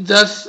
10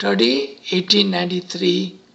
30, 1893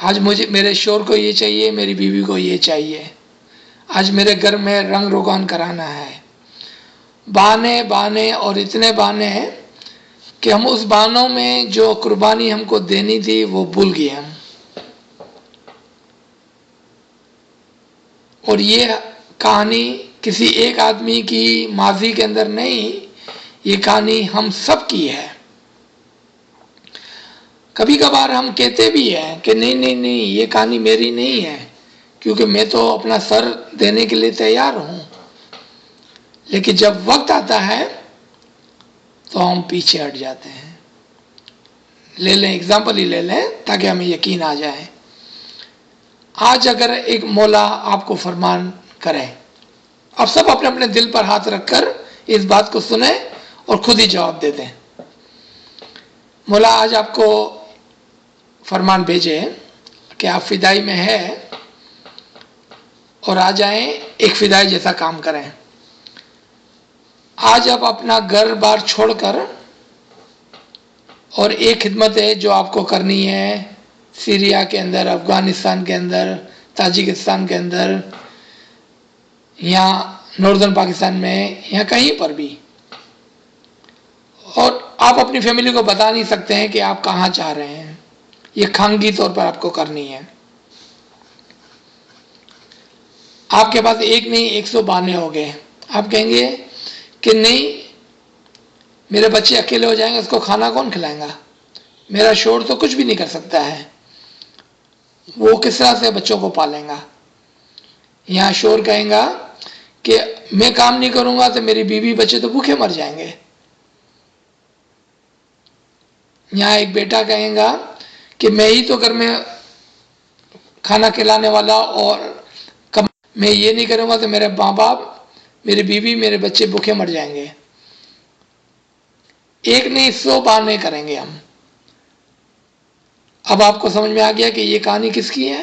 آج مجھے میرے شوہر کو یہ چاہیے، میری بیوی کو یہ چاہیے، آج میرے گھر میں رنگ روگان کرانا ہے، بہانے بہانے اور اتنے بہانے ہیں کہ ہم اس بہانوں میں جو قربانی ہم کو دینی تھی وہ بھول گئے ہم. اور یہ کہانی کسی ایک آدمی کی ماضی کے اندر نہیں، یہ کہانی ہم سب کی ہے. کبھی کبھار ہم کہتے بھی ہیں کہ نہیں نہیں نہیں، یہ کہانی میری نہیں ہے، کیونکہ میں تو اپنا سر دینے کے لیے تیار ہوں. لیکن جب وقت آتا ہے تو ہم پیچھے ہٹ جاتے ہیں. لے لیں ایگزامپل ہی لے لیں تاکہ ہمیں یقین آ جائے. آج اگر ایک مولا آپ کو فرمان کرے، آپ سب اپنے اپنے دل پر ہاتھ رکھ کر اس بات کو سنیں اور خود ہی جواب دے دیں. مولا آج آپ کو فرمان بھیجے کہ آپ فدائی میں ہے اور آ جائیں ایک فدائی جیسا کام کریں. آج آپ اپنا گھر بار چھوڑ کر، اور ایک خدمت ہے جو آپ کو کرنی ہے سیریا کے اندر، افغانستان کے اندر، تاجکستان کے اندر، یا ناردرن پاکستان میں، یا کہیں پر بھی. اور آپ اپنی فیملی کو بتا نہیں سکتے ہیں کہ آپ کہاں جا رہے ہیں، یہ خانگی طور پر آپ کو کرنی ہے. آپ کے پاس ایک نہیں 100 بہانے ہو گئے. آپ کہیں گے کہ نہیں، میرے بچے اکیلے ہو جائیں گے، اس کو کھانا کون کھلائیں گا، میرا شوہر تو کچھ بھی نہیں کر سکتا ہے، وہ کس طرح سے بچوں کو پالیں گا. یہاں شوہر کہیں گا کہ میں کام نہیں کروں گا تو میری بیوی بچے تو بھوکے مر جائیں گے. یہاں ایک بیٹا کہیں گا کہ میں ہی تو گھر میں کھانا کھلانے والا، اور میں یہ نہیں کروں گا تو میرے ماں باپ، میری بیوی، میرے بچے بھوکے مر جائیں گے. ایک نہیں 100 بہانے کریں گے ہم. اب آپ کو سمجھ میں آ گیا کہ یہ کہانی کس کی ہے؟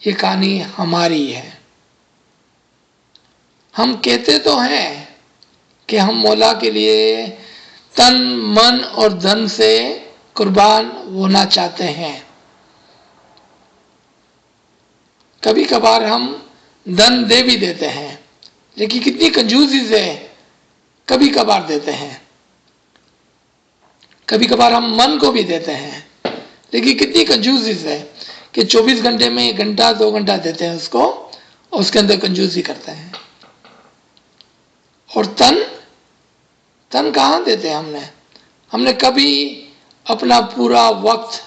یہ کہانی ہماری ہے. ہم کہتے تو ہیں کہ ہم مولا کے لیے تن من اور دھن سے قربان ہونا چاہتے ہیں. کبھی کبھار ہم دھن دے بھی دیتے ہیں، لیکن کتنی کنجوسی سے کبھی کبھار دیتے ہیں. کبھی کبھار ہم من کو بھی دیتے ہیں، لیکن کتنی کنجوسی سے کہ 24 گھنٹے میں 1 گھنٹہ 2 گھنٹہ دیتے ہیں اس کو، اور اس کے اندر کنجوسی کرتے ہیں. اور تن کہاں دیتے ہیں ہم نے کبھی اپنا پورا وقت،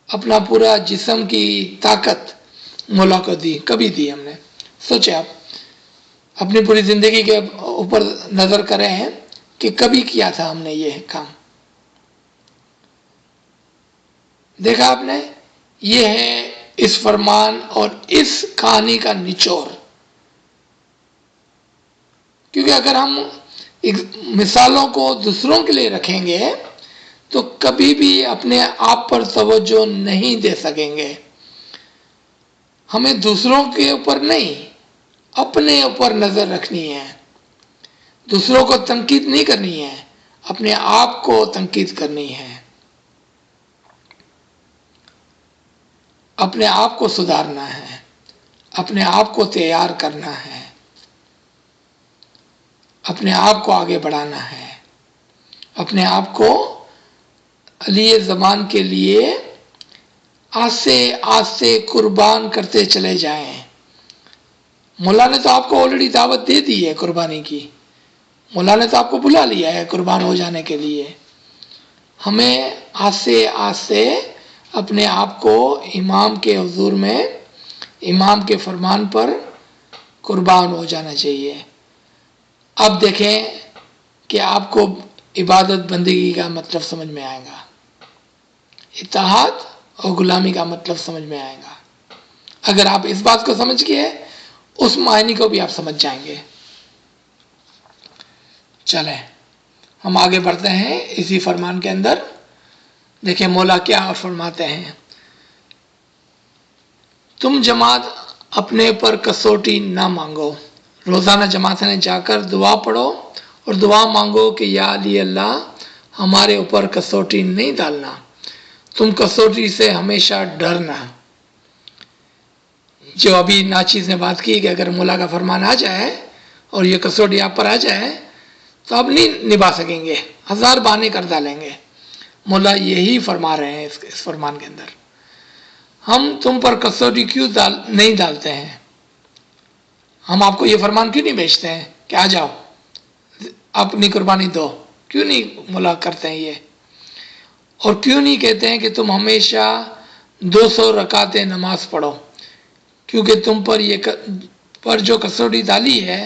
اپنا پورا جسم کی طاقت مولا کو دی؟ کبھی دی ہم نے؟ سوچے آپ اپنی پوری زندگی کے اوپر نظر کریں ہیں کہ کبھی کیا تھا ہم نے یہ کام؟ دیکھا آپ نے؟ یہ ہے اس فرمان اور اس کہانی کا نچوڑ. کیونکہ اگر ہم مثالوں کو دوسروں کے لیے رکھیں گے تو کبھی بھی اپنے آپ پر توجہ نہیں دے سکیں گے. ہمیں دوسروں کے اوپر نہیں، اپنے اوپر نظر رکھنی ہے. دوسروں کو تنقید نہیں کرنی ہے، اپنے آپ کو تنقید کرنی ہے، اپنے آپ کو سدھارنا ہے، اپنے آپ کو تیار کرنا ہے، اپنے آپ کو آگے بڑھانا ہے، اپنے آپ کو علی زمان کے لیے آستے آستے قربان کرتے چلے جائیں. مولا نے تو آپ کو آلریڈی دعوت دے دی ہے قربانی کی، مولا نے تو آپ کو بلا لیا ہے قربان ہو جانے کے لیے. ہمیں آستے آستے اپنے آپ کو امام کے حضور میں، امام کے فرمان پر قربان ہو جانا چاہیے. اب دیکھیں کہ آپ کو عبادت بندگی کا مطلب سمجھ میں آئے گا، اتحاد اور غلامی کا مطلب سمجھ میں آئے گا. اگر آپ اس بات کو سمجھ گئے، اس معنی کو بھی آپ سمجھ جائیں گے. چلیں ہم آگے بڑھتے ہیں اسی فرمان کے اندر. دیکھیں مولا کیا فرماتے ہیں. تم جماعت اپنے پر کسوٹی نہ مانگو، روزانہ جماعت میں جا کر دعا پڑھو اور دعا مانگو کہ یا علی اللہ ہمارے اوپر کسوٹی نہیں ڈالنا، تم کسوٹی سے ہمیشہ ڈرنا. جو ابھی ناچیز نے بات کی کہ اگر مولا کا فرمان آ جائے اور یہ کسوٹی آپ پر آ جائے تو آپ نہیں نبھا سکیں گے، 1000 بہانے کر ڈالیں گے. مولا یہی فرما رہے ہیں اس فرمان کے اندر. ہم تم پر کسوٹی کیوں نہیں ڈالتے ہیں؟ ہم آپ کو یہ فرمان کیوں نہیں بھیجتے ہیں کہ آ جاؤ اپنی قربانی دو؟ کیوں نہیں مولا کرتے ہیں یہ؟ اور کیوں نہیں کہتے ہیں کہ تم ہمیشہ 200 رکعتیں نماز پڑھو؟ کیونکہ تم پر جو کسوٹی ڈالی ہے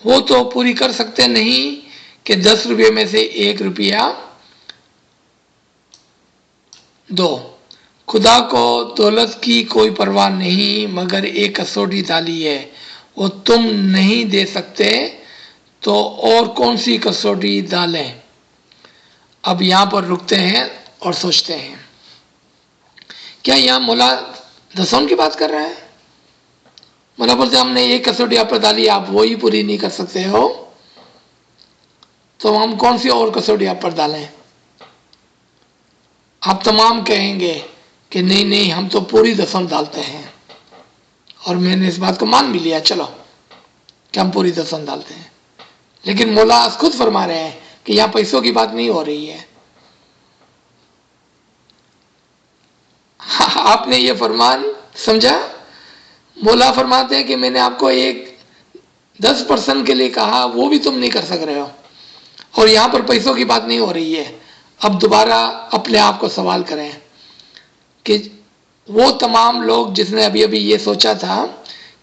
وہ تو پوری کر سکتے نہیں کہ 10 روپے میں سے 1 روپیہ دو. خدا کو دولت کی کوئی پرواہ نہیں، مگر ایک کسوٹی ڈالی ہے وہ تم نہیں دے سکتے تو اور کون سی کسوٹی ڈالیں؟ اب یہاں پر رکتے ہیں اور سوچتے ہیں، کیا یہاں مولا دسون کی بات کر رہے ہیں؟ مولا بولتے ہم نے ایک کسوٹی آپ پر ڈالی، آپ وہی پوری نہیں کر سکتے ہو تو ہم کون سی اور کسوٹی آپ پر ڈالیں؟ آپ تمام کہیں گے کہ نہیں نہیں ہم تو پوری دسم ڈالتے ہیں، اور میں نے اس بات کو مان بھی لیا، چلو کہ ہم پوری دسم ڈالتے ہیں. لیکن مولا خود فرما رہے ہیں کہ یہاں پیسوں کی بات نہیں ہو رہی ہے. آپ نے یہ فرمان سمجھا؟ مولا فرماتے ہیں کہ میں نے آپ کو ایک 10% کے لیے کہا، وہ بھی تم نہیں کر سک رہے ہو، اور یہاں پر پیسوں کی بات نہیں ہو رہی ہے. اب دوبارہ اپنے آپ کو سوال کریں کہ وہ تمام لوگ جس نے ابھی یہ سوچا تھا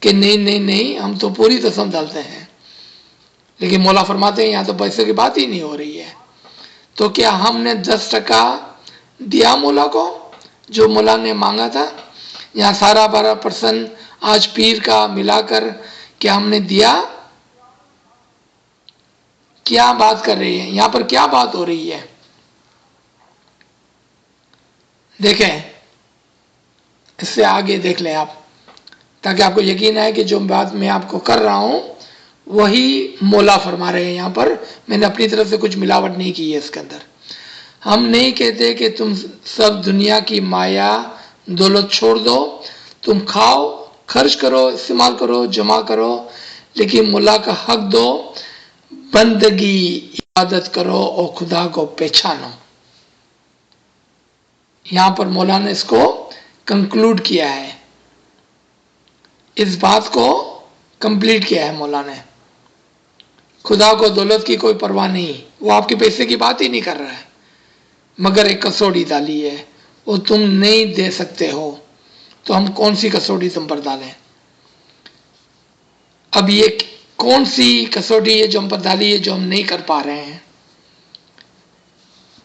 کہ نہیں نہیں نہیں ہم تو پوری دسم ڈالتے ہیں، لیکن مولا فرماتے ہیں یہاں تو پیسے کی بات ہی نہیں ہو رہی ہے. تو کیا ہم نے 10% دیا مولا کو جو مولا نے مانگا تھا؟ یہاں سارا 12% آج پیر کا ملا کر کیا ہم نے دیا؟ کیا بات کر رہی ہے یہاں پر؟ کیا بات ہو رہی ہے؟ دیکھیں، اس سے آگے دیکھ لیں آپ، تاکہ آپ کو یقین آئے کہ جو بات میں آپ کو کر رہا ہوں وہی مولا فرما رہے ہیں. یہاں پر میں نے اپنی طرف سے کچھ ملاوٹ نہیں کی ہے اس کے اندر. ہم نہیں کہتے کہ تم سب دنیا کی مایا دولت چھوڑ دو، تم کھاؤ، خرچ کرو، استعمال کرو، جمع کرو، لیکن مولا کا حق دو، بندگی عبادت کرو اور خدا کو پہچانو. یہاں پر مولا نے اس کو کنکلوڈ کیا ہے، اس بات کو کمپلیٹ کیا ہے مولا نے. خدا کو دولت کی کوئی پرواہ نہیں، وہ آپ کے پیسے کی بات ہی نہیں کر رہا ہے، مگر ایک کسوٹی ڈالی ہے وہ تم نہیں دے سکتے ہو تو ہم کون سی کسوٹی تم پر ڈالیں؟ اب یہ کون سی کسوٹی ہے جو ہم پر ڈالی ہے جو ہم نہیں کر پا رہے ہیں؟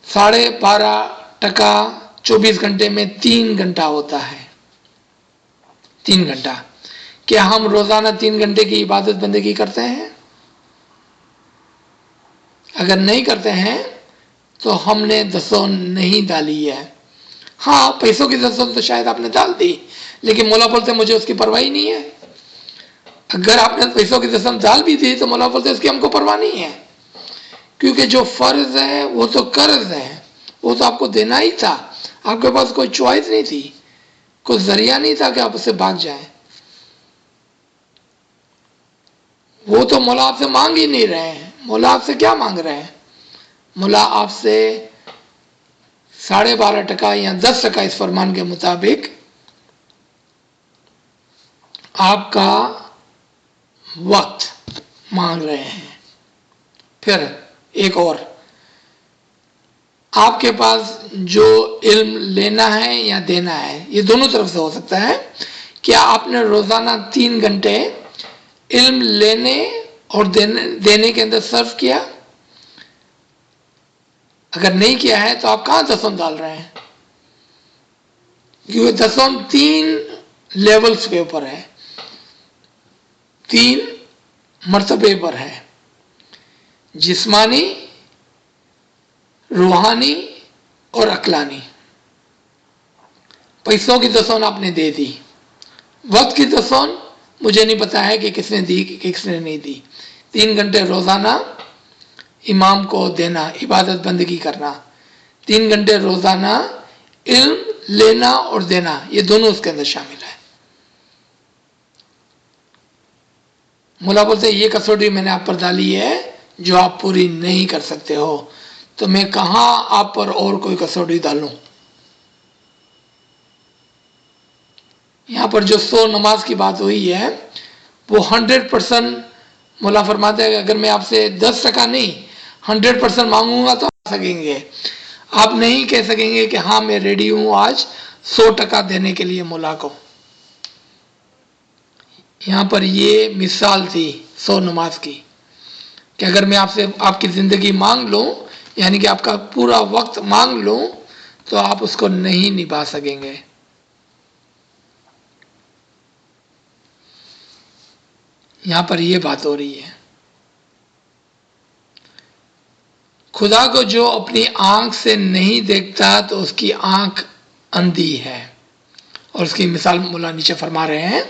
12.5% 24 گھنٹے میں 3 گھنٹہ ہوتا ہے. 3 گھنٹہ. کیا ہم روزانہ 3 گھنٹے کی عبادت بندگی کرتے ہیں؟ اگر نہیں کرتے ہیں تو ہم نے دسون نہیں ڈالی ہے. ہاں پیسوں کی دسون تو شاید آپ نے ڈال دی، لیکن مولا بولتے مجھے اس کی پرواہ نہیں ہے. اگر آپ نے پیسوں کی دسون ڈال بھی دی تو مولا بولتے اس کی ہم کو پرواہ نہیں ہے، کیونکہ جو فرض ہے وہ تو قرض ہے، وہ تو آپ کو دینا ہی تھا. آپ کے پاس کوئی چوائس نہیں تھی، کوئی ذریعہ نہیں تھا کہ آپ اس سے بھاگ جائیں. وہ تو مولا آپ سے مانگ ہی نہیں رہے ہیں. مولا آپ سے کیا مانگ رہے ہیں؟ مولا آپ سے 12.5% یا 10% اس فرمان کے مطابق آپ کا وقت مانگ رہے ہیں. پھر ایک اور، آپ کے پاس جو علم لینا ہے یا دینا ہے، یہ دونوں طرف سے ہو سکتا ہے. کیا آپ نے روزانہ 3 گھنٹے علم لینے اور دینے کے اندر صرف کیا؟ اگر نہیں کیا ہے تو آپ کہاں دسون ڈال رہے ہیں؟ کیونکہ دسون 3 لیولز کے اوپر ہے، 3 مرتبے پر ہے: جسمانی، روحانی اور عقلانی. پیسوں کی دسون آپ نے دے دی، وقت کی دسون مجھے نہیں پتا ہے کہ کس نے دی کہ کس نے نہیں دی. 3 گھنٹے روزانہ امام کو دینا، عبادت بندگی کرنا. 3 گھنٹے روزانہ علم لینا اور دینا یہ دونوں اس کے اندر شامل ہے. مولا بولتے یہ کسوٹی میں نے آپ پر ڈالی ہے جو آپ پوری نہیں کر سکتے ہو، تو میں کہاں آپ پر اور کوئی کسوٹی ڈالوں. یہاں پر جو 100 نماز کی بات ہوئی ہے وہ 100% مولا فرماتے ہیں کہ اگر میں آپ سے 10% نہیں 100% مانگوں گا تو آ سکیں گے. آپ نہیں کہہ سکیں گے کہ ہاں میں ریڈی ہوں آج 100% دینے کے لیے مولا کو. یہاں پر یہ مثال تھی 100 نماز کی کہ اگر میں آپ سے آپ کی زندگی مانگ لوں، یعنی کہ آپ کا پورا وقت مانگ لوں، تو آپ اس کو نہیں نبھا سکیں گے. یہاں پر یہ بات ہو رہی ہے. خدا کو جو اپنی آنکھ سے نہیں دیکھتا تو اس کی آنکھ اندھی ہے. اور اس کی مثال مولا نیچے فرما رہے ہیں،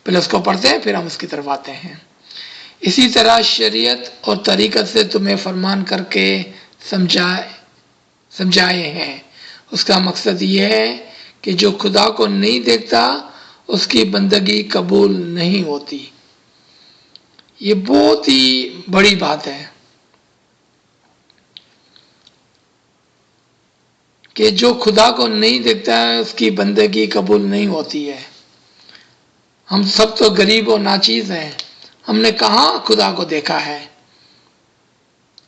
پہلے اس کو پڑھتے ہیں پھر ہم اس کی طرف آتے ہیں. اسی طرح شریعت اور طریقت سے تمہیں فرمان کر کے سمجھائے ہیں. اس کا مقصد یہ ہے کہ جو خدا کو نہیں دیکھتا اس کی بندگی قبول نہیں ہوتی. یہ بہت ہی بڑی بات ہے کہ جو خدا کو نہیں دیکھتا ہے اس کی بندگی قبول نہیں ہوتی ہے. ہم سب تو غریب و ناچیز ہیں، ہم نے کہاں خدا کو دیکھا ہے.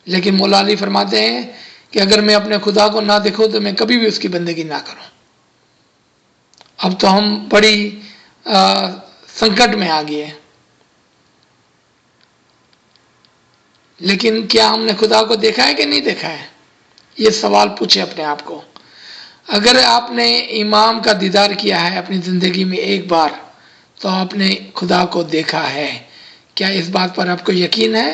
لیکن مولا علی فرماتے ہیں کہ اگر میں اپنے خدا کو نہ دیکھوں تو میں کبھی بھی اس کی بندگی نہ کروں. اب تو ہم بڑی سنکٹ میں آ گئے. لیکن کیا ہم نے خدا کو دیکھا ہے کہ نہیں دیکھا ہے؟ یہ سوال پوچھے اپنے آپ کو. اگر آپ نے امام کا دیدار کیا ہے اپنی زندگی میں ایک بار تو آپ نے خدا کو دیکھا ہے. کیا اس بات پر آپ کو یقین ہے؟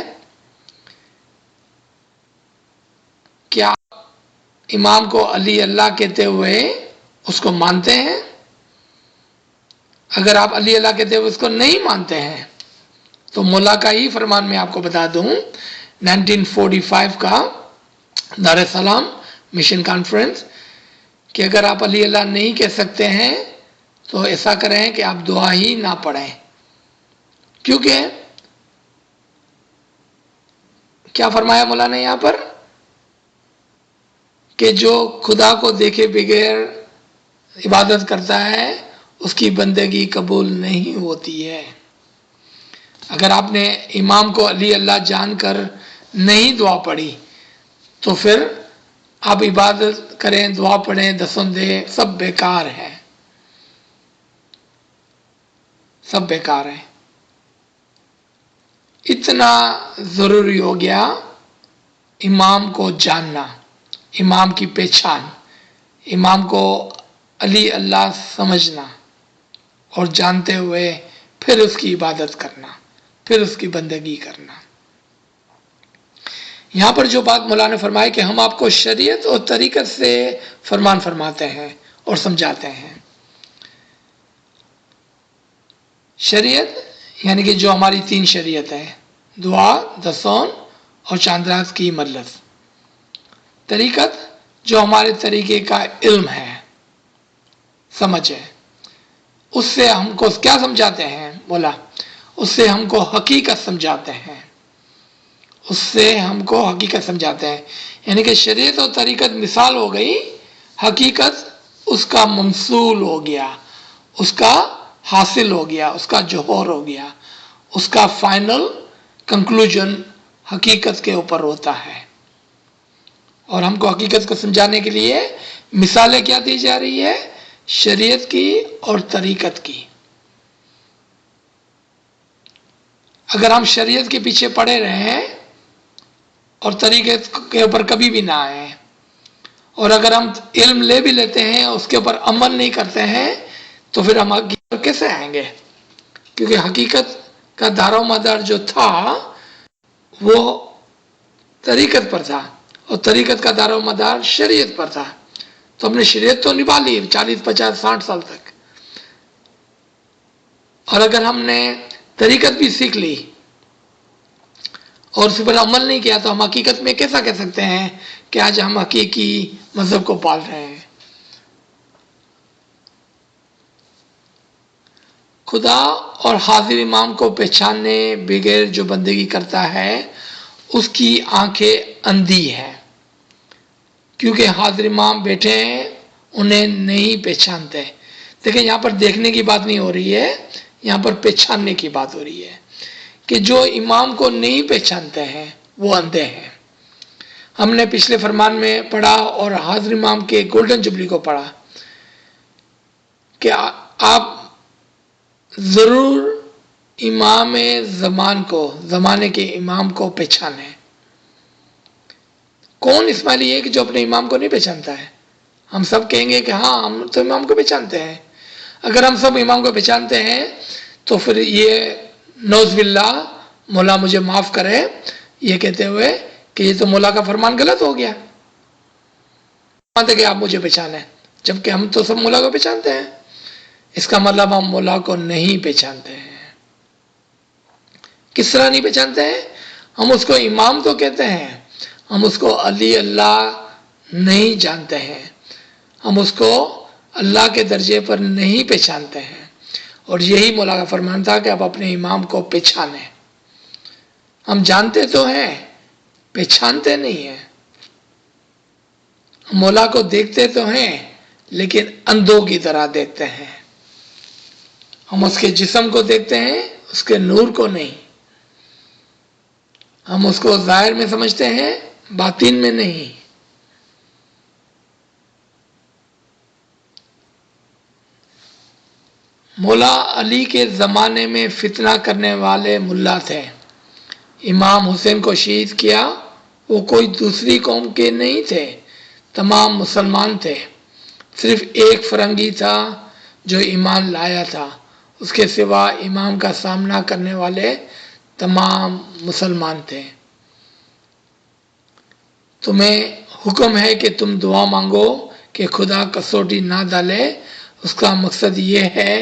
کیا امام کو علی اللہ کہتے ہوئے اس کو مانتے ہیں؟ اگر آپ علی اللہ کہتے ہوئے اس کو نہیں مانتے ہیں تو مولا کا ہی فرمان میں آپ کو بتا دوں 1945 کا دار السلام مشن کانفرنس کہ اگر آپ علی اللہ نہیں کہہ سکتے ہیں تو ایسا کریں کہ آپ دعا ہی نہ پڑھیں. کیونکہ کیا فرمایا مولا نے یہاں پر کہ جو خدا کو دیکھے بغیر عبادت کرتا ہے اس کی بندگی قبول نہیں ہوتی ہے. اگر آپ نے امام کو علی اللہ جان کر نہیں دعا پڑھی تو پھر آپ عبادت کریں، دعا پڑھیں، دسم دیں، سب بیکار ہے، سب بیکار ہے. اتنا ضروری ہو گیا امام کو جاننا، امام کی پہچان، امام کو علی اللہ سمجھنا اور جانتے ہوئے پھر اس کی عبادت کرنا، پھر اس کی بندگی کرنا. یہاں پر جو بات مولا نے فرمائی کہ ہم آپ کو شریعت اور طریقت سے فرمان فرماتے ہیں اور سمجھاتے ہیں. شریعت یعنی کہ جو ہماری 3 شریعت ہے، دعا، دسون اور چاندراز کی مجلس. طریقت جو ہمارے طریقے کا علم ہے، سمجھ ہے. اس سے ہم کو کیا سمجھاتے ہیں؟ بولا اس سے ہم کو حقیقت سمجھاتے ہیں، اس سے ہم کو حقیقت سمجھاتے ہیں. یعنی کہ شریعت اور طریقت مثال ہو گئی، حقیقت اس کا ممثول ہو گیا، اس کا حاصل ہو گیا، اس کا جوہر ہو گیا، اس کا فائنل کنکلوژن حقیقت کے اوپر ہوتا ہے. اور ہم کو حقیقت کو سمجھانے کے لیے مثالیں کیا دی جا رہی ہے؟ شریعت کی اور طریقت کی. اگر ہم شریعت کے پیچھے پڑے رہیں اور طریقت کے اوپر کبھی بھی نہ آئے، اور اگر ہم علم لے بھی لیتے ہیں اس کے اوپر عمل نہیں کرتے ہیں تو پھر ہم حقیقت کیسے آئیں گے؟ کیونکہ حقیقت کا دار و مدار جو تھا وہ طریقت پر تھا اور طریقت کا دار و مدار شریعت پر تھا. تو ہم نے شریعت تو نبھا لی 40 50 60 سال تک، اور اگر ہم نے طریقت بھی سیکھ لی اور اس پر عمل نہیں کیا تو ہم حقیقت میں کیسا کہہ سکتے ہیں کہ آج ہم حقیقی مذہب کو پال رہے ہیں؟ خدا اور حاضر امام کو پہچاننے بغیر جو بندگی کرتا ہے اس کی آنکھیں اندھی ہیں، کیونکہ حاضر امام بیٹھے ہیں انہیں نہیں پہچانتے۔ دیکھیں یہاں پر دیکھنے کی بات نہیں ہو رہی ہے، یہاں پر پہچاننے کی بات ہو رہی ہے کہ جو امام کو نہیں پہچانتے ہیں وہ اندھے ہیں۔ ہم نے پچھلے فرمان میں پڑھا اور حاضر امام کے گولڈن جبلی کو پڑھا کہ آپ ضرور امام زمانے کے امام کو پہچانیں۔ کون اسماعیلی ہے کہ جو اپنے امام کو نہیں پہچانتا ہے؟ ہم سب کہیں گے کہ ہاں ہم تو امام کو پہچانتے ہیں۔ اگر ہم سب امام کو پہچانتے ہیں تو پھر یہ نوز باللہ، مولا مجھے معاف کرے، یہ کہتے ہوئے کہ یہ تو مولا کا فرمان غلط ہو گیا کہ آپ مجھے پہچانیں، جبکہ ہم تو سب مولا کو پہچانتے ہیں۔ اس کا مطلب ہم مولا کو نہیں پہچانتے ہیں۔ کس طرح نہیں پہچانتے ہیں؟ ہم اس کو امام تو کہتے ہیں، ہم اس کو علی اللہ نہیں جانتے ہیں، ہم اس کو اللہ کے درجے پر نہیں پہچانتے ہیں۔ اور یہی مولا کا فرمان تھا کہ آپ اپنے امام کو پہچانیں۔ ہم جانتے تو ہیں، پہچانتے نہیں ہیں۔ مولا کو دیکھتے تو ہیں لیکن اندھوں کی طرح دیکھتے ہیں۔ ہم اس کے جسم کو دیکھتے ہیں، اس کے نور کو نہیں۔ ہم اس کو ظاہر میں سمجھتے ہیں، باطن میں نہیں۔ مولا علی کے زمانے میں فتنہ کرنے والے ملا تھے۔ امام حسین کو شہید کیا، وہ کوئی دوسری قوم کے نہیں تھے، تمام مسلمان تھے۔ صرف ایک فرنگی تھا جو ایمان لایا تھا، اس کے سوا امام کا سامنا کرنے والے تمام مسلمان تھے۔ تمہیں حکم ہے کہ تم دعا مانگو کہ خدا کسوٹی نہ ڈالے۔ اس کا مقصد یہ ہے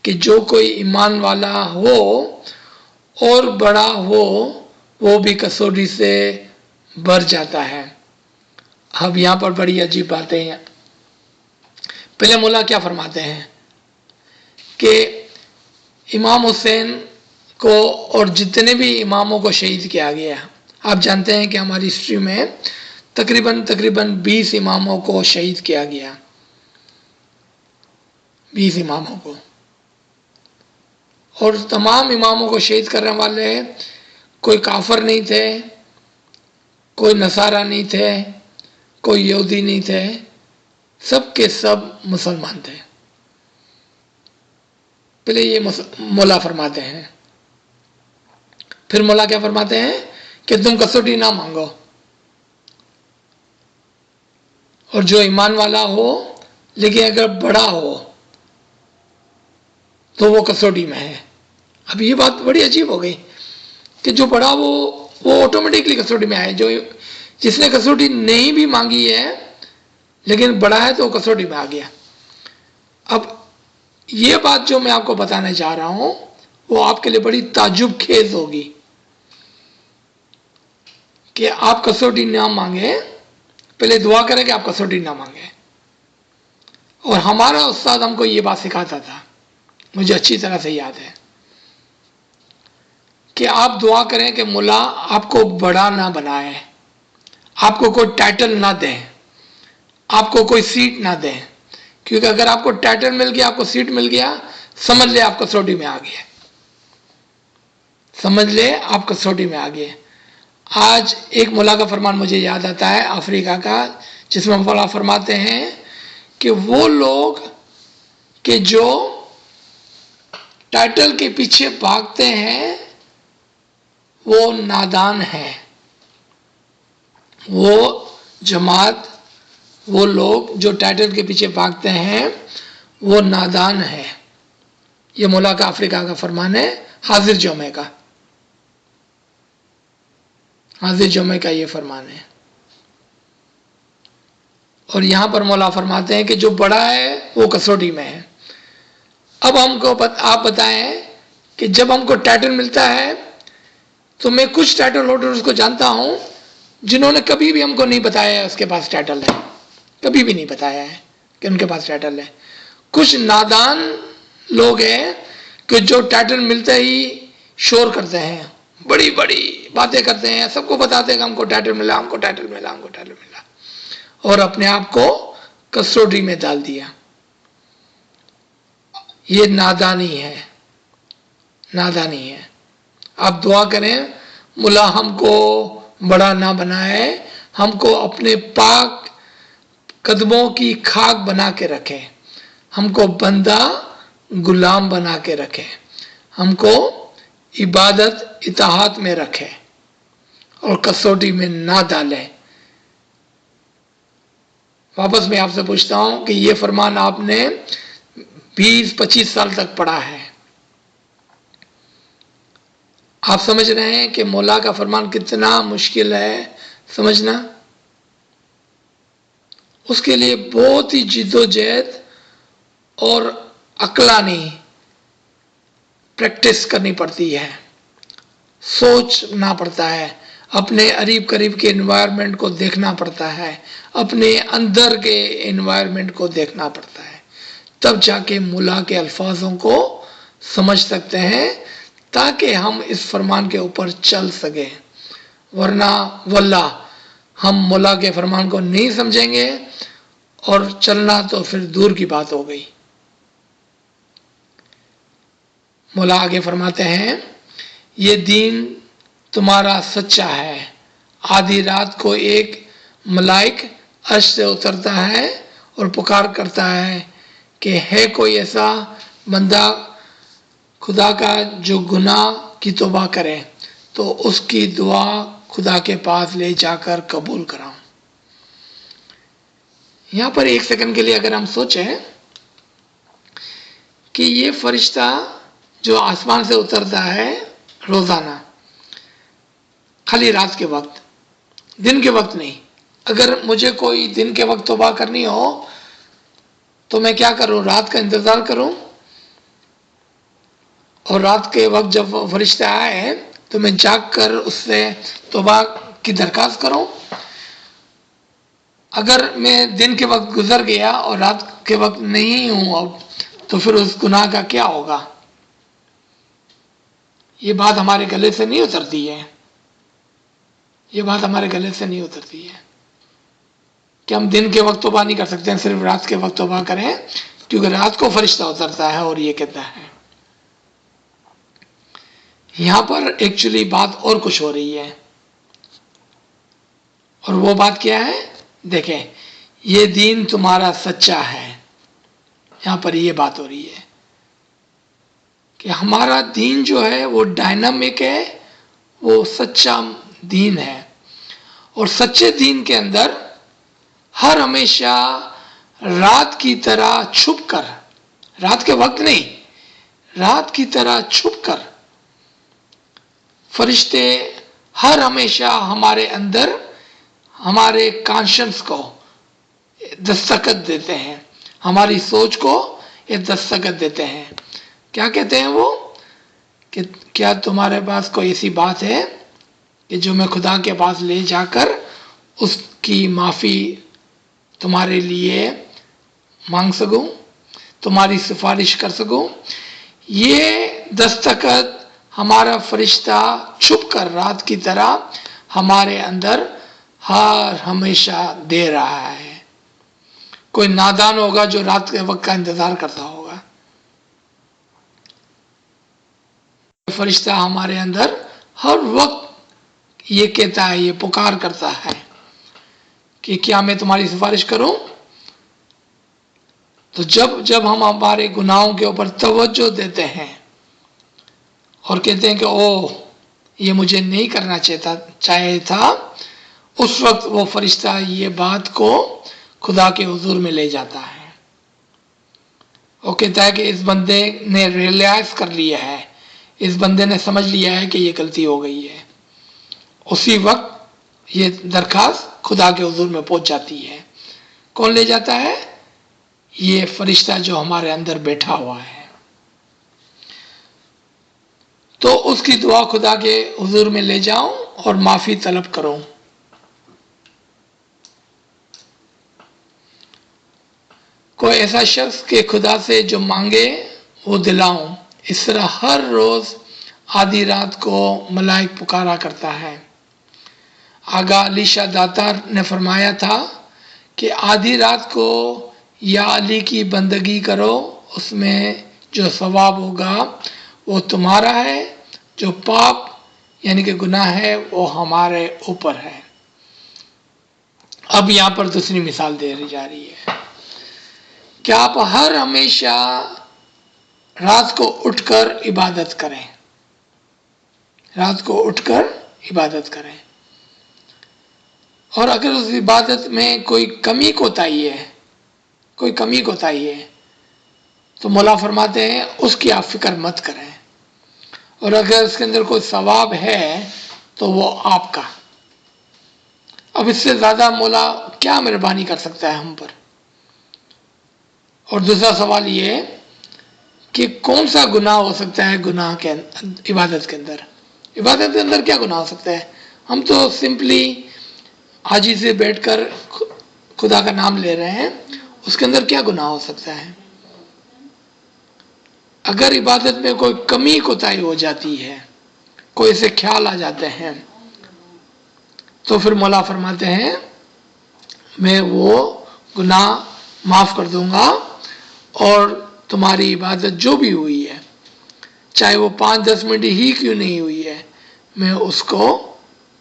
کہ جو کوئی ایمان والا ہو اور بڑا ہو وہ بھی کسوٹی سے بھر جاتا ہے۔ اب یہاں پر بڑی عجیب باتیں ہیں۔ پہلے مولا کیا فرماتے ہیں کہ امام حسین کو اور جتنے بھی اماموں کو شہید کیا گیا، آپ جانتے ہیں کہ ہماری ہسٹری میں تقریباً 20 اماموں کو شہید کیا گیا، 20 اماموں کو۔ اور تمام اماموں کو شہید کرنے والے کوئی کافر نہیں تھے، کوئی نصارہ نہیں تھے، کوئی یہودی نہیں تھے، سب کے سب مسلمان تھے۔ پہلے یہ مولا فرماتے ہیں، پھر مولا کیا فرماتے ہیں کہ تم کسوٹی نہ مانگو، اور جو ایمان والا ہو لیکن اگر بڑا ہو تو وہ کسوٹی میں ہے۔ اب یہ بات بڑی عجیب ہو گئی کہ جو بڑا وہ آٹومیٹکلی کسوٹی میں آئے، جس نے کسوٹی نہیں بھی مانگی ہے لیکن بڑا ہے تو وہ کسوٹی میں آ گیا۔ اب یہ بات جو میں آپ کو بتانے جا رہا ہوں وہ آپ کے لیے بڑی تعجب خیز ہوگی کہ آپ کسوٹی نہ مانگیں، پہلے دعا کریں کہ آپ کسوٹی نہ مانگیں۔ اور ہمارا استاد ہم کو یہ بات سکھاتا تھا، مجھے اچھی طرح سے یاد ہے کہ آپ دعا کریں کہ مولا آپ کو بڑا نہ بنائے، آپ کو کوئی ٹائٹل نہ دیں، آپ کو کوئی سیٹ نہ دیں، کیونکہ اگر آپ کو ٹائٹل مل گیا، آپ کو سیٹ مل گیا، سمجھ لے آپ کسوٹی میں آ گئے، سمجھ لے آپ کسوٹی میں آ گئے۔ آج ایک مولا کا فرمان مجھے یاد آتا ہے افریقہ کا، جس میں مولا فرماتے ہیں کہ وہ لوگ کہ جو ٹائٹل کے پیچھے بھاگتے ہیں وہ نادان ہیں، وہ جماعت، وہ لوگ جو ٹائٹل کے پیچھے بھاگتے ہیں وہ نادان ہیں۔ یہ مولا کا افریقہ کا فرمان ہے، حاضر جمعہ کا، حاضر جمعہ کا یہ فرمان ہے۔ اور یہاں پر مولا فرماتے ہیں کہ جو بڑا ہے وہ کسوٹی میں ہے۔ اب ہم کو آپ بتائیں کہ جب ہم کو ٹائٹل ملتا ہے تو میں کچھ ٹائٹل ہولڈرز کو جانتا ہوں جنہوں نے کبھی بھی ہم کو نہیں بتایا ہے اس کے پاس ٹائٹل ہے، کبھی بھی نہیں بتایا ہے کہ ان کے پاس ٹائٹل ہے۔ کچھ نادان لوگ ہیں کہ جو ٹائٹل ملتے ہی شور کرتے ہیں، بڑی بڑی باتیں کرتے ہیں، سب کو بتاتے ہیں کہ ہم کو ٹائٹل ملا، ہم کو ٹائٹل ملا، ہم کو ٹائٹل ملا، اور اپنے آپ کو کسوٹی میں ڈال دیا۔ یہ نادانی ہے، نادانی ہے۔ آپ دعا کریں ملا ہم کو بڑا نہ بنائے، ہم کو اپنے پاک قدموں کی خاک بنا کے رکھے، ہم کو بندہ غلام بنا کے رکھے، ہم کو عبادت اطاعت میں رکھے اور کسوٹی میں نہ ڈالے۔ واپس میں آپ سے پوچھتا ہوں کہ یہ فرمان آپ نے 20-25 سال تک پڑھا ہے، آپ سمجھ رہے ہیں کہ مولا کا فرمان کتنا مشکل ہے سمجھنا؟ اس کے لیے بہت ہی جد و جہد اور عقلانی پریکٹس کرنی پڑتی ہے، سوچنا پڑتا ہے، اپنے قریب قریب کے انوائرمنٹ کو دیکھنا پڑتا ہے، اپنے اندر کے انوائرمنٹ کو دیکھنا پڑتا ہے، تب جا کے مولا کے الفاظوں کو سمجھ سکتے ہیں تاکہ ہم اس فرمان کے اوپر چل سکیں، ورنہ واللہ ہم مولا کے فرمان کو نہیں سمجھیں گے اور چلنا تو پھر دور کی بات ہو گئی۔ مولا آگے فرماتے ہیں یہ دین تمہارا سچا ہے، آدھی رات کو ایک ملائک عرش سے اترتا ہے اور پکار کرتا ہے کہ ہے کوئی ایسا بندہ خدا کا جو گناہ کی توبہ کرے تو اس کی دعا خدا کے پاس لے جا کر قبول کراؤں۔ یہاں پر ایک سیکنڈ کے لیے اگر ہم سوچیں کہ یہ فرشتہ جو آسمان سے اترتا ہے روزانہ، خالی رات کے وقت، دن کے وقت نہیں، اگر مجھے کوئی دن کے وقت توبہ کرنی ہو تو میں کیا کروں؟ رات کا انتظار کروں، اور رات کے وقت جب وہ فرشتہ آئے تو میں جاگ کر اس سے توبہ کی درخواست کروں؟ اگر میں دن کے وقت گزر گیا اور رات کے وقت نہیں ہوں اب، تو پھر اس گناہ کا کیا ہوگا؟ یہ بات ہمارے گلے سے نہیں اترتی ہے، یہ بات ہمارے گلے سے نہیں اترتی ہے کہ ہم دن کے وقت توبہ نہیں کر سکتے ہیں، صرف رات کے وقت توبہ کریں، کیونکہ رات کو فرشتہ اترتا ہے اور یہ کہتا ہے۔ یہاں پر ایکچولی بات اور کچھ ہو رہی ہے، اور وہ بات کیا ہے؟ دیکھیں، یہ دین تمہارا سچا ہے، یہاں پر یہ بات ہو رہی ہے کہ ہمارا دین جو ہے وہ ڈائنامک ہے، وہ سچا دین ہے، اور سچے دین کے اندر ہر ہمیشہ رات کی طرح چھپ کر، رات کے وقت نہیں، رات کی طرح چھپ کر فرشتے ہر ہمیشہ ہمارے اندر ہمارے کانشنس کو دستخط دیتے ہیں، ہماری سوچ کو یہ دستخط دیتے ہیں۔ کیا کہتے ہیں وہ؟ کہ کیا تمہارے پاس کوئی ایسی بات ہے کہ جو میں خدا کے پاس لے جا کر اس کی معافی تمہارے لیے مانگ سکوں، تمہاری سفارش کر سکوں؟ یہ دستخط ہمارا فرشتہ چھپ کر رات کی طرح ہمارے اندر ہر ہمیشہ دے رہا ہے۔ کوئی نادان ہوگا جو رات کے وقت کا انتظار کرتا ہوگا، فرشتہ ہمارے اندر ہر وقت یہ کہتا ہے، یہ پکار کرتا ہے کہ کیا میں تمہاری سفارش کروں؟ تو جب ہم ہمارے گناہوں کے اوپر توجہ دیتے ہیں اور کہتے ہیں کہ اوہ یہ مجھے نہیں کرنا چاہیے تھا، اس وقت وہ فرشتہ یہ بات کو خدا کے حضور میں لے جاتا ہے، وہ کہتا ہے کہ اس بندے نے ریئلائز کر لیا ہے، اس بندے نے سمجھ لیا ہے کہ یہ غلطی ہو گئی ہے۔ اسی وقت یہ درخواست خدا کے حضور میں پہنچ جاتی ہے۔ کون لے جاتا ہے؟ یہ فرشتہ جو ہمارے اندر بیٹھا ہوا ہے۔ تو اس کی دعا خدا کے حضور میں لے جاؤں اور معافی طلب کروں۔ کوئی ایسا شخص کہ خدا سے جو مانگے وہ دلاؤں، اس طرح ہر روز آدھی رات کو ملائک پکارا کرتا ہے۔ آغا علی شاہ داتار نے فرمایا تھا کہ آدھی رات کو یا علی کی بندگی کرو، اس میں جو ثواب ہوگا وہ تمہارا ہے، جو پاپ یعنی کہ گناہ ہے وہ ہمارے اوپر ہے۔ اب یہاں پر دوسری مثال دے جا رہی ہے کہ آپ ہر ہمیشہ رات کو اٹھ کر عبادت کریں، رات کو اٹھ کر عبادت کریں، اور اگر اس عبادت میں کوئی کمی کوتاہی ہے، کوئی کمی کوتاہی ہے تو مولا فرماتے ہیں اس کی آپ فکر مت کریں، اور اگر اس کے اندر کوئی ثواب ہے تو وہ آپ کا۔ اب اس سے زیادہ مولا کیا مہربانی کر سکتا ہے ہم پر؟ اور دوسرا سوال یہ کہ کون سا گناہ ہو سکتا ہے گناہ کے عبادت کے اندر؟ عبادت کے اندر کیا گناہ ہو سکتا ہے؟ ہم تو سمپلی حاجی سے بیٹھ کر خدا کا نام لے رہے ہیں، اس کے اندر کیا گناہ ہو سکتا ہے؟ اگر عبادت میں کوئی کمی کوتاہی ہو جاتی ہے، کوئی سے خیال آ جاتے ہیں، تو پھر مولا فرماتے ہیں میں وہ گناہ معاف کر دوں گا، اور تمہاری عبادت جو بھی ہوئی ہے، چاہے وہ 5-10 منٹ ہی کیوں نہیں ہوئی ہے، میں اس کو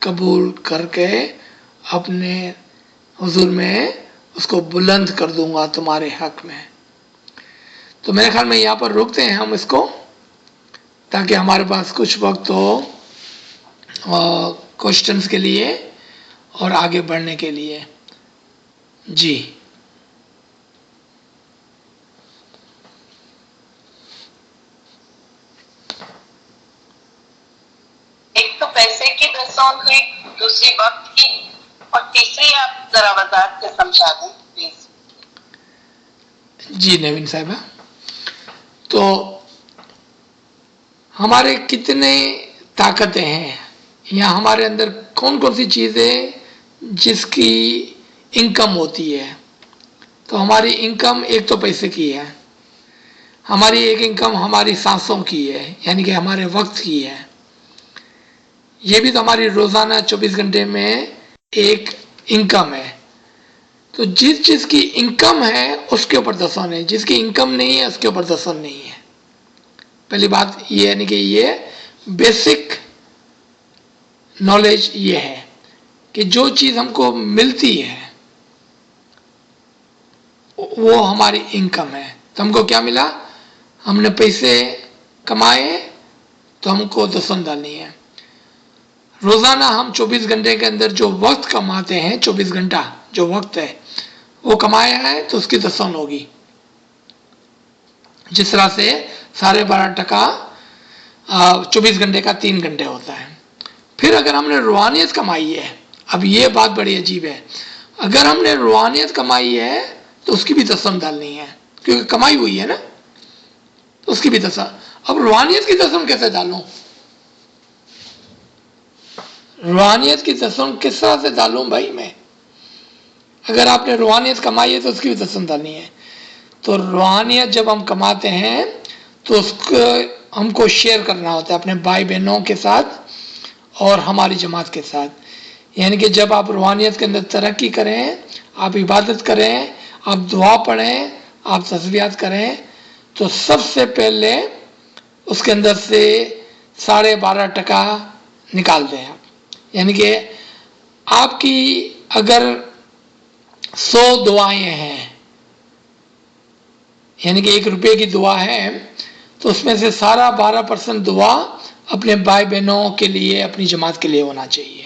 قبول کر کے اپنے حضور میں اس کو بلند کر دوں گا تمہارے حق میں۔ تو میرے خیال میں یہاں پر روکتے ہیں ہم اس کو، تاکہ ہمارے پاس کچھ وقت ہو کوشچنس کے لیے اور آگے بڑھنے کے لیے۔ جی ایک تو پیسے کی دسون کی، دوسری وقت کی، اور تیسری آپ ذرا وضاحت سے سمجھا دیں پلیز۔ جی نوین صاحبہ، تو ہمارے کتنے طاقتیں ہیں یا ہمارے اندر کون کون سی چیزیں جس کی انکم ہوتی ہے؟ تو ہماری انکم ایک تو پیسے کی ہے، ہماری ایک انکم ہماری سانسوں کی ہے، یعنی کہ ہمارے وقت کی ہے، یہ بھی تو ہماری روزانہ 24 گھنٹے میں ایک انکم ہے۔ تو جس چیز کی انکم ہے اس کے اوپر دسون ہے، جس کی انکم نہیں ہے اس کے اوپر دسون نہیں ہے۔ پہلی بات یہ یعنی کہ یہ بیسک نالج یہ ہے کہ جو چیز ہم کو ملتی ہے وہ ہماری انکم ہے۔ تو ہم کو کیا ملا؟ ہم نے پیسے کمائے تو ہم کو دسن ڈالنی ہے۔ روزانہ ہم 24 گھنٹے کے اندر جو وقت کماتے ہیں، 24 گھنٹہ جو وقت ہے وہ کمایا ہے تو اس کی دسن ہوگی، جس طرح سے 12.5 24 گھنٹے کا 3 گھنٹے ہوتا ہے۔ پھر اگر ہم نے روحانیت کمائی ہے، اب یہ بات بڑی عجیب ہے، اگر ہم نے روحانیت کمائی ہے تو اس کی بھی دسم ڈالنی ہے، کیونکہ کمائی ہوئی ہے نا، تو اس کی بھی دسم۔ اب روحانیت کی دسم کیسے ڈالوں؟ روحانیت کی دسم کس طرح سے ڈالوں بھائی میں؟ اگر آپ نے روحانیت کمائی ہے تو اس کی بھی دسم ڈالنی ہے۔ تو روحانیت جب ہم کماتے ہیں تو اس کو ہم کو شیئر کرنا ہوتا ہے اپنے بھائی بہنوں کے ساتھ اور ہماری جماعت کے ساتھ۔ یعنی کہ جب آپ روحانیت کے اندر ترقی کریں، آپ عبادت کریں، آپ دعا پڑھیں، آپ تسبیحات کریں، تو سب سے پہلے اس کے اندر سے 12.5% نکال دیں آپ۔ یعنی کہ آپ کی اگر 100 دعائیں ہیں، یعنی کہ 1 روپے کی دعا ہے، تو اس میں سے سارا 12% دعا اپنے بھائی بہنوں کے لیے، اپنی جماعت کے لیے ہونا چاہیے۔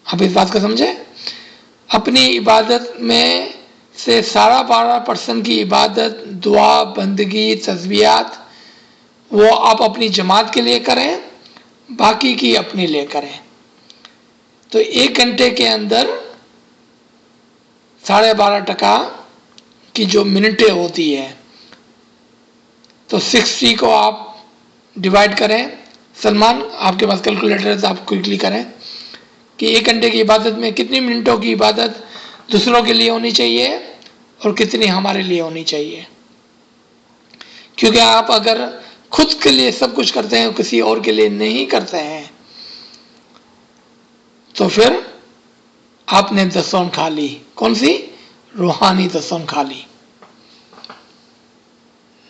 آپ اس بات کو سمجھیں؟ اپنی عبادت میں سے 12.5% کی عبادت، دعا، بندگی، تسبیحات وہ آپ اپنی جماعت کے لیے کریں، باقی کی اپنے لیے کریں۔ تو 1 گھنٹے کے اندر 12.5% کی جو منٹیں ہوتی ہے تو 60 کو آپ ڈیوائڈ کریں۔ سلمان آپ کے پاس کیلکولیٹر ہے تو آپ کوئکلی کریں کہ 1 گھنٹے کی عبادت میں کتنی منٹوں کی عبادت دوسروں کے لیے ہونی چاہیے اور کتنی ہمارے لیے ہونی چاہیے۔ کیونکہ آپ اگر خود کے لیے سب کچھ کرتے ہیں کسی اور کے لیے نہیں کرتے ہیں تو پھر آپ نے دستون کھا لی. کون سی؟ روحانی دستون کھا لی.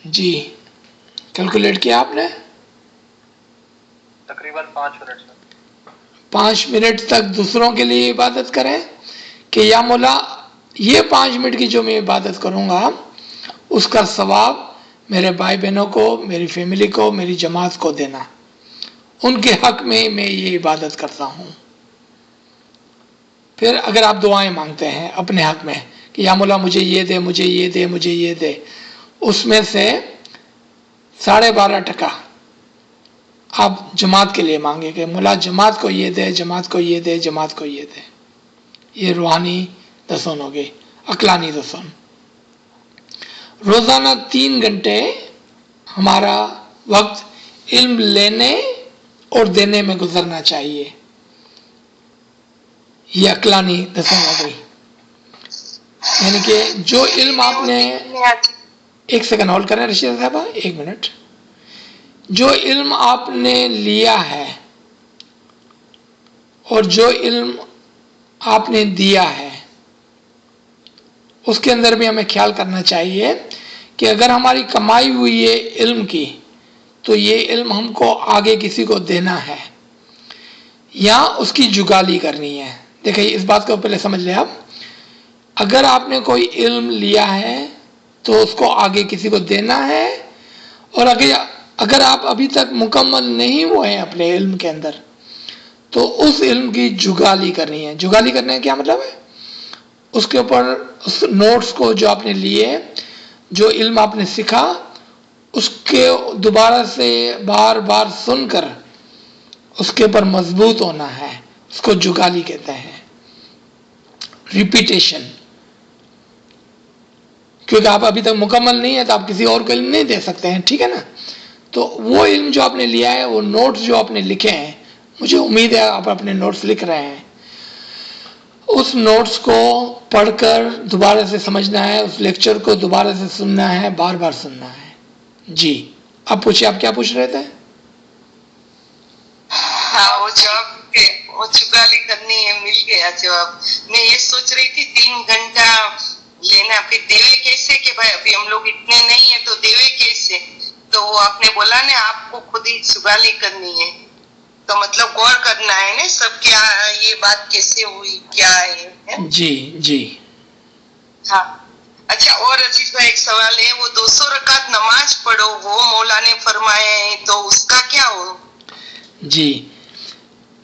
جی کیلکولیٹ کیا آپ نے؟ تقریباً 5 منٹ. 5 منٹ تک دوسروں کے لیے عبادت کریں کہ یا مولا یہ 5 منٹ کی جو میں عبادت کروں گا اس کا ثواب میرے بھائی بہنوں کو، میری فیملی کو، میری جماعت کو دینا، ان کے حق میں یہ عبادت کرتا ہوں. پھر اگر آپ دعائیں مانگتے ہیں اپنے حق میں کہ یا مولا مجھے یہ دے، مجھے یہ دے، مجھے یہ دے، اس میں سے 12.5% آپ جماعت کے لیے مانگے کہ مولا جماعت کو یہ دے، جماعت کو یہ دے، جماعت کو یہ دے. یہ روحانی دسون ہو گئی. عقلانی دسون، روزانہ 3 گھنٹے ہمارا وقت علم لینے اور دینے میں گزرنا چاہیے. یہ عقلانی دسون ہو گئی. یعنی کہ جو علم آپ نے، ایک سیکنڈ ہولڈ کریں رشید صاحبہ، 1 منٹ. جو علم آپ نے لیا ہے اور جو علم آپ نے دیا ہے اس کے اندر بھی ہمیں خیال کرنا چاہیے کہ اگر ہماری کمائی ہوئی ہے علم کی تو یہ علم ہم کو آگے کسی کو دینا ہے یا اس کی جگالی کرنی ہے. دیکھیں اس بات کو پہلے سمجھ لیں آپ. اگر آپ نے کوئی علم لیا ہے تو اس کو آگے کسی کو دینا ہے، اور اگر آپ ابھی تک مکمل نہیں ہوئے ہیں اپنے علم کے اندر تو اس علم کی جگالی کرنی ہے. جگالی کرنے کا کیا مطلب ہے؟ اس کے اوپر اس نوٹس کو جو آپ نے لیے، جو علم آپ نے سیکھا، اس کے دوبارہ سے بار بار سن کر اس کے اوپر مضبوط ہونا ہے. اس کو جگالی کہتے ہیں، ریپیٹیشن. کیونکہ آپ ابھی تک مکمل نہیں ہے تو آپ کسی اور کو علم نہیں دے سکتے ہیں، ٹھیک ہے نا. تو وہ علم جو آپ نے لیا ہے، وہ نوٹس جو آپ نے لکھے ہیں، مجھے امید ہے آپ اپنے نوٹس لکھ رہے ہیں، اس نوٹس کو پڑھ کر دوبارہ سے سمجھنا ہے، اس لیکچر کو دوبارہ سے سننا ہے، بار بار سننا ہے. جی اب پوچھیے، آپ کیا پوچھ رہے تھے؟ ہاں وہ جواب وہ چگالی کرنی ہے، مل گیا جواب. میں یہ سوچ رہی تھی 3 گھنٹہ لینا، پھر دیوے کیسے کہ بھائی ابھی ہم لوگ اتنے نہیں ہیں تو دیوے کیسے؟ تو وہ آپ نے بولا نا آپ کو خود ہی چگالی کرنی ہے، تو مطلب غور کرنا ہے نا سب کیا یہ بات کیسے ہوئی، کیا ہے. جی جی ہاں اچھا. اور عزیز بھائی ایک سوال ہے، وہ 200 رکعت نماز پڑھو وہ مولا نے فرمایا ہے تو اس کا کیا ہو؟ جی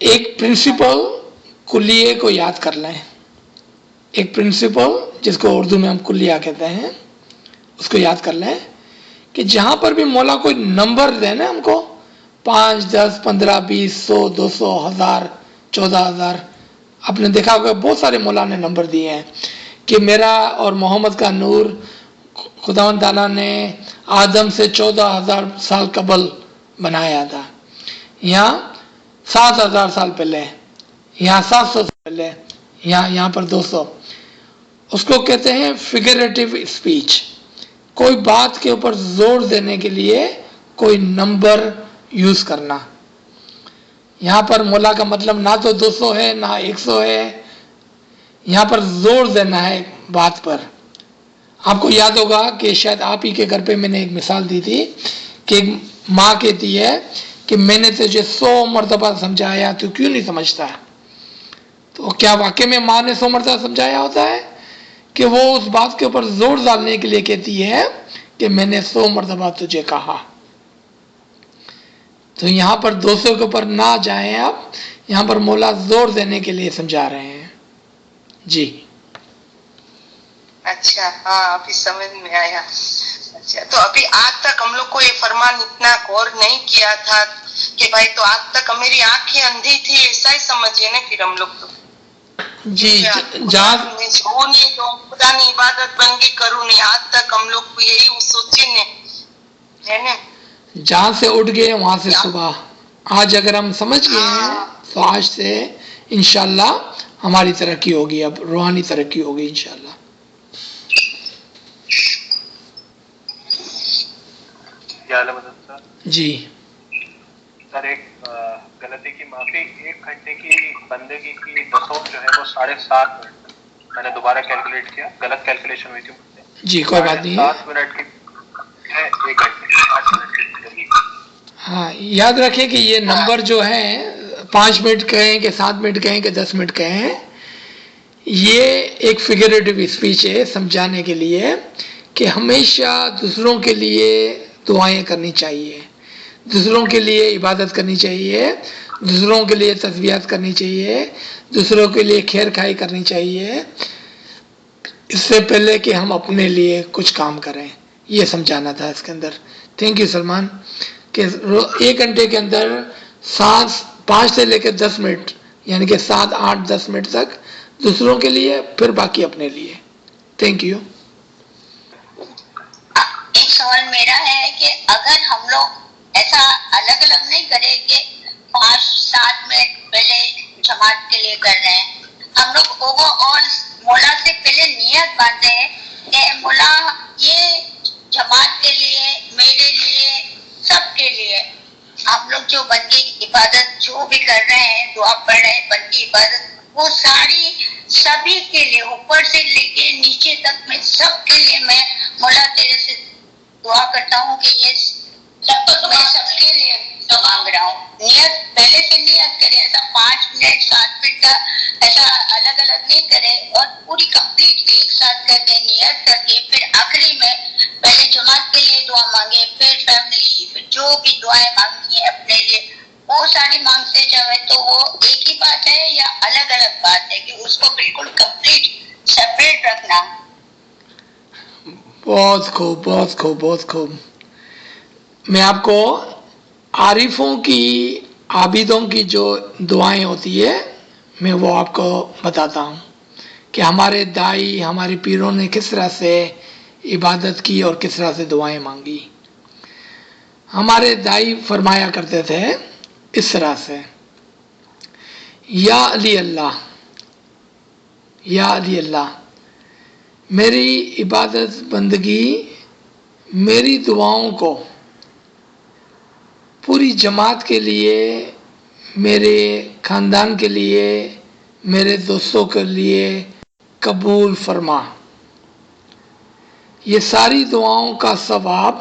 ایک پرنسپل کلیے کو یاد کر لیں. ایک پرنسپل جس کو اردو میں ہم کلیہ کہتے ہیں، اس کو یاد کر لیں کہ جہاں پر بھی مولا کوئی نمبر دے نا ہم کو، 5 10 15 20 100 200 1000 14,000، آپ نے دیکھا ہوگا بہت سارے مولا نے نمبر دیے ہیں کہ میرا اور محمد کا نور خداوند تعالیٰ نے آدم سے 14,000 سال قبل بنایا تھا، یہاں 7,000 سال پہلے، یہاں 700 سال پہلے، یہاں پر 200. اس کو کہتے ہیں فگریٹو اسپیچ. کوئی بات کے اوپر زور دینے کے لیے کوئی نمبر یوز کرنا. یہاں پر مولا کا مطلب نہ تو 200 ہے نہ 100 ہے، یہاں پر زور دینا ہے بات پر. آپ کو یاد ہوگا کہ شاید آپ ہی کے گھر پہ میں نے ایک مثال دی تھی کہ ایک ماں کہتی ہے کہ میں نے تجھے 100 مرتبہ سمجھایا تو کیوں نہیں سمجھتا؟ تو کیا واقعی میں ماں نے 100 مرتبہ سمجھایا ہوتا ہے کہ وہ اس بات کے اوپر زور ڈالنے کے لیے کہتی ہے کہ میں نے 100 مرتبہ تجھے کہا؟ تو یہاں پر 200 کے اوپر نہ جائیں آپ، یہاں پر مولا زور دینے کے لیے سمجھا رہے ہیں. جی اچھا ہاں ابھی سمجھ میں آیا. اچھا تو ابھی آج تک ہم لوگ کو یہ فرمان اتنا غور نہیں کیا تھا کہ بھائی، تو آج تک میری آنکھیں اندھی تھی ایسا ہی سمجھیے نا پھر ہم لوگ تو. جی خدا نے عبادت بندگی کروں نہیں، آج تک ہم لوگ کو یہی سوچے ہے نا. جہاں سے اٹھ گئے وہاں سے صبح. آج اگر ہم سمجھ گئے ہیں تو آج سے انشاءاللہ ہماری ترقی ہوگی، اب روحانی ترقی ہوگی انشاءاللہ. کیا حال ہے مدد صاحب؟ جی سر ایک غلطی کی معافی، 1 گھنٹے کی بندگی کی دسوم جو ہے وہ 7.5 منٹ، میں نے دوبارہ کیلکولیٹ کیا، غلط کیلکولیشن ہوئی تھی مجھ سے، جی کوئی بات نہیں ہے. 7.5 منٹ کی ہے 1 گھنٹے 8 منٹ کی. ہاں یاد رکھیں کہ یہ نمبر جو ہے 5 منٹ کہیں کہ 7 منٹ کہیں کہ 10 منٹ کہیں، یہ ایک فگریٹو اسپیچ ہے سمجھانے کے لیے کہ ہمیشہ دوسروں کے لیے دعائیں کرنی چاہیے، دوسروں کے لیے عبادت کرنی چاہیے، دوسروں کے لیے تسبیحات کرنی چاہیے، دوسروں کے لیے خیر خائی کرنی چاہیے، اس سے پہلے کہ ہم اپنے لیے کچھ کام کریں. یہ سمجھانا تھا اس کے اندر. Thank you Salman. کہ 1 گھنٹے کے اندر 5 سے لے کے 10 منٹ یعنی کہ 7 8 10 منٹ تک دوسروں کے لیے، پھر باقی اپنے لیے. Thank you. ایک سوال میرا ہے کہ اگر ہم لوگ ایسا الگ الگ نہیں کرے کہ 5-7 منٹ پہلے جماعت کے لیے کر رہے ہیں، ہم لوگ اوور آل مولا سے پہلے نیت باندھتے ہیں کہ مولا یہ جماعت کے لیے، میرے لیے، سب کے لیے ہم لوگ جو بندی عبادت جو بھی کر رہے ہیں، دعا پڑھ رہے ہیں، بندی عبادت وہ ساری سبھی کے لیے اوپر سے لے کے نیچے تک میں سب کے لیے میں مولا تیرے سے دعا کرتا ہوں کہ یہ میں سب کے لیے مانگ رہا ہوں. نیت پہلے سے نیت کرے، ایسا 5 منٹ 7 منٹ کا ایسا الگ الگ نہیں کرے، اور پوری کمپلیٹ ایک ساتھ کر کے نیت کر کے پھر آخری میں پہلے جماعت کے لیے دعا مانگے، پھر فیملی، پھر جو بھی دعائیں مانگنی ہے اپنے لیے وہ ساری مانگتے جائے. تو وہ ایک ہی بات ہے یا الگ الگ بات ہے کہ اس کو بالکل کمپلیٹ سیپریٹ رکھنا؟ بہت خوب بہت خوب بہت خوب. میں آپ کو عارفوں کی، عابدوں کی جو دعائیں ہوتی ہے میں وہ آپ کو بتاتا ہوں کہ ہمارے دائی، ہمارے پیروں نے کس طرح سے عبادت کی اور کس طرح سے دعائیں مانگی. ہمارے دائی فرمایا کرتے تھے اس طرح سے: یا علی اللہ، یا علی اللہ، میری عبادت بندگی، میری دعاؤں کو پوری جماعت کے لیے، میرے خاندان کے لیے، میرے دوستوں کے لیے قبول فرما. یہ ساری دعاؤں کا ثواب،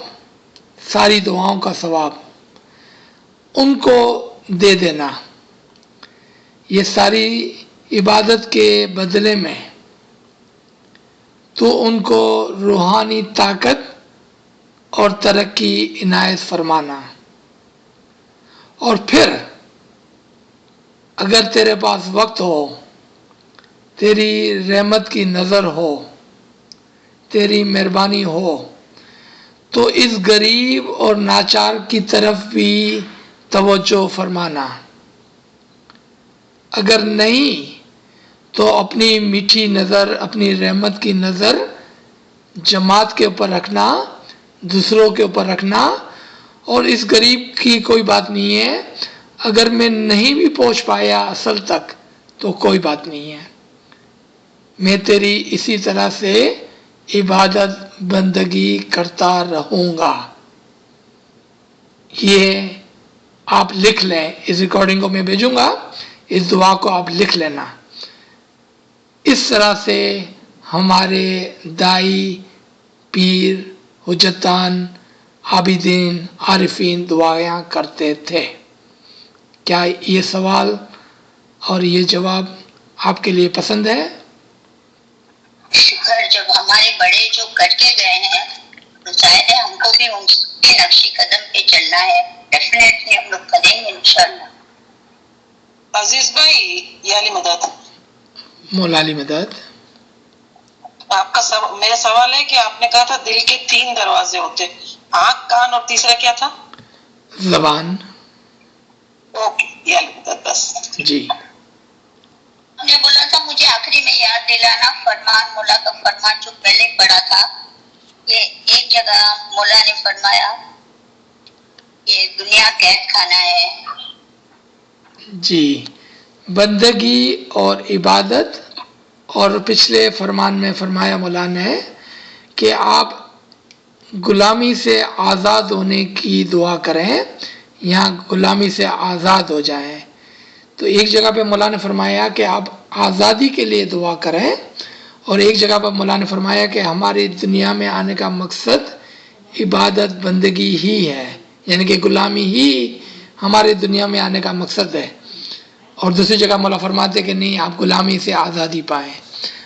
ساری دعاؤں کا ثواب ان کو دے دینا. یہ ساری عبادت کے بدلے میں تو ان کو روحانی طاقت اور ترقی عنایت فرمانا. اور پھر اگر تیرے پاس وقت ہو، تیری رحمت کی نظر ہو، تیری مہربانی ہو، تو اس غریب اور ناچار کی طرف بھی توجہ فرمانا. اگر نہیں تو اپنی میٹھی نظر، اپنی رحمت کی نظر جماعت کے اوپر رکھنا، دوسروں کے اوپر رکھنا. اور اس غریب کی کوئی بات نہیں ہے، اگر میں نہیں بھی پہنچ پایا اصل تک تو کوئی بات نہیں ہے، میں تیری اسی طرح سے عبادت بندگی کرتا رہوں گا. یہ آپ لکھ لیں، اس ریکارڈنگ کو میں بھیجوں گا، اس دعا کو آپ لکھ لینا. اس طرح سے ہمارے دائی، پیر، حجتان، عابدین، عارفین دعائیں کرتے تھے. کیا یہ سوال اور یہ جواب آپ کے لیے پسند ہے؟ شکر، جب ہمارے بڑے جو کر کے گئے ہیں تو ظاہر ہے ہم کو بھی ان کے نقشی قدم پہ چلنا ہے. ڈیفینیٹلی ہم لوگ کریں گے انشاءاللہ. عزیز بھائی، یا علی مدد، مولا علی مدد. آپ کا میرا سوال ہے کہ آپ نے کہا تھا دل کے 3 دروازے ہوتے، آنکھ، کان اور تیسرا کیا تھا؟ زبان. اوکے، یا علی مدد بس. جی ہم نے بولا تھا مجھے آخری میں یاد دلانا فرمان، مولا کا فرمان جو پہلے پڑھا تھا. یہ ایک جگہ مولا نے فرمایا کہ دنیا قید خانہ ہے. جی، بندگی اور عبادت. اور پچھلے فرمان میں فرمایا مولا نے کہ آپ غلامی سے آزاد ہونے کی دعا کریں یا غلامی سے آزاد ہو جائیں. تو ایک جگہ پہ مولا نے فرمایا کہ آپ آزادی کے لیے دعا کریں، اور ایک جگہ پر مولا نے فرمایا کہ ہماری دنیا میں آنے کا مقصد عبادت بندگی ہی ہے، یعنی کہ غلامی ہی ہمارے دنیا میں آنے کا مقصد ہے. اور دوسری جگہ مولا فرماتے کہ نہیں، آپ غلامی سے آزادی پائیں.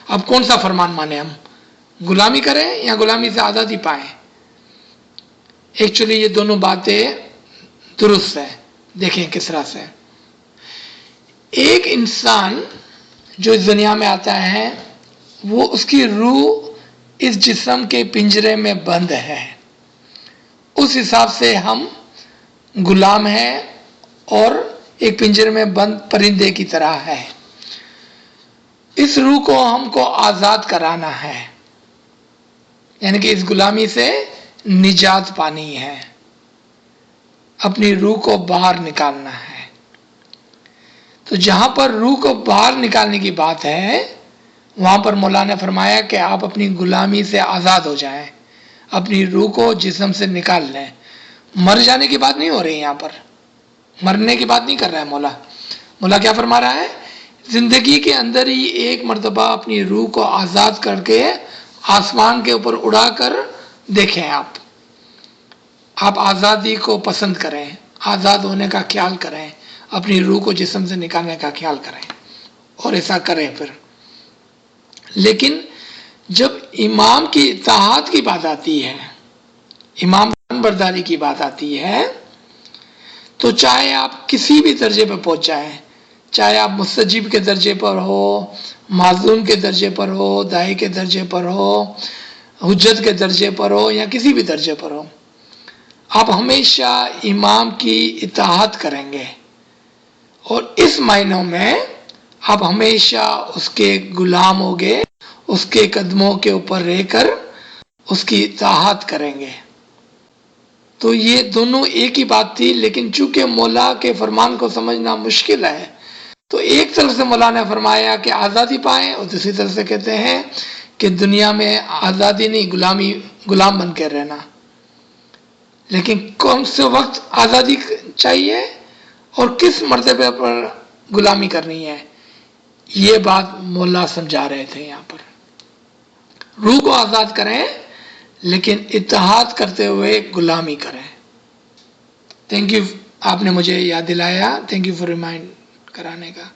اب کون سا فرمان مانیں ہم؟ غلامی کریں یا غلامی سے آزادی پائیں؟ ایکچولی یہ دونوں باتیں درست ہیں. دیکھیں کس طرح سے ایک انسان جو اس دنیا میں آتا ہے، وہ اس کی روح اس جسم کے پنجرے میں بند ہے. اس حساب سے ہم غلام ہیں اور ایک پنجرے میں بند پرندے کی طرح ہے. اس روح کو ہم کو آزاد کرانا ہے، یعنی کہ اس غلامی سے نجات پانی ہے، اپنی روح کو باہر نکالنا ہے. تو جہاں پر روح کو باہر نکالنے کی بات ہے، وہاں پر مولا نے فرمایا کہ آپ اپنی غلامی سے آزاد ہو جائیں، اپنی روح کو جسم سے نکال لیں. مر جانے کی بات نہیں ہو رہی، یہاں پر مرنے کی بات نہیں کر رہا ہے مولا. مولا کیا فرما رہا ہے؟ زندگی کے اندر ہی ایک مرتبہ اپنی روح کو آزاد کر کے آسمان کے اوپر اڑا کر دیکھیں. آپ آزادی کو پسند کریں، آزاد ہونے کا خیال کریں، اپنی روح کو جسم سے نکالنے کا خیال کریں، اور ایسا کریں پھر. لیکن جب امام کی اطاعت کی بات آتی ہے، امام برداری کی بات آتی ہے، تو چاہے آپ کسی بھی درجے پہ پہنچ جائیں، چاہے آپ مستجیب کے درجے پر ہو، معذون کے درجے پر ہو، دائی کے درجے پر ہو، حجت کے درجے پر ہو، یا کسی بھی درجے پر ہو، آپ ہمیشہ امام کی اطاعت کریں گے. اور اس معنوں میں آپ ہمیشہ اس کے غلام ہوگے، اس کے قدموں کے اوپر رہ کر اس کی اطاعت کریں گے. تو یہ دونوں ایک ہی بات تھی، لیکن چونکہ مولا کے فرمان کو سمجھنا مشکل ہے، تو ایک طرف سے مولا نے فرمایا کہ آزادی پائیں، اور دوسری طرف سے کہتے ہیں کہ دنیا میں آزادی نہیں، غلام بن کے رہنا. لیکن کون سے وقت آزادی چاہیے اور کس مرتبے پر غلامی کرنی ہے، یہ بات مولا سمجھا رہے تھے. یہاں پر روح کو آزاد کریں، لیکن اتحاد کرتے ہوئے غلامی کریں. تھینک یو، آپ نے مجھے یاد دلایا. تھینک یو فار ریمائنڈ کرانے کا.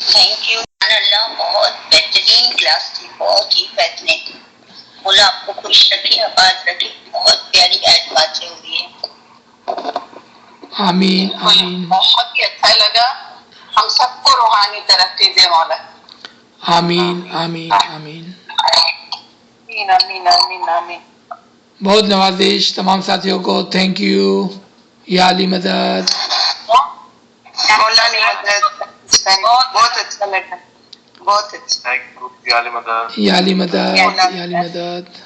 تھینک یو اللہ، بہت بہترین کلاس تھی، بہت ہی بہترین. مولا آپ کو خوش رکھے، آباد رکھے. بہت پیاری باتیں ہوئی ہیں. آمین آمین. بہت ہی اچھا لگا. ہم سب کو روحانی ترقی دے مولا. آمین آمین آمین. آمین آمین آمین آمین. بہت نوازش تمام ساتھیوں کو. Thank you. یا علی مدد. مولا نے مدد. بہت اچھا لگا، بہت اچھا. Thank you. یا علی مدد. یا علی مدد. یا علی مدد.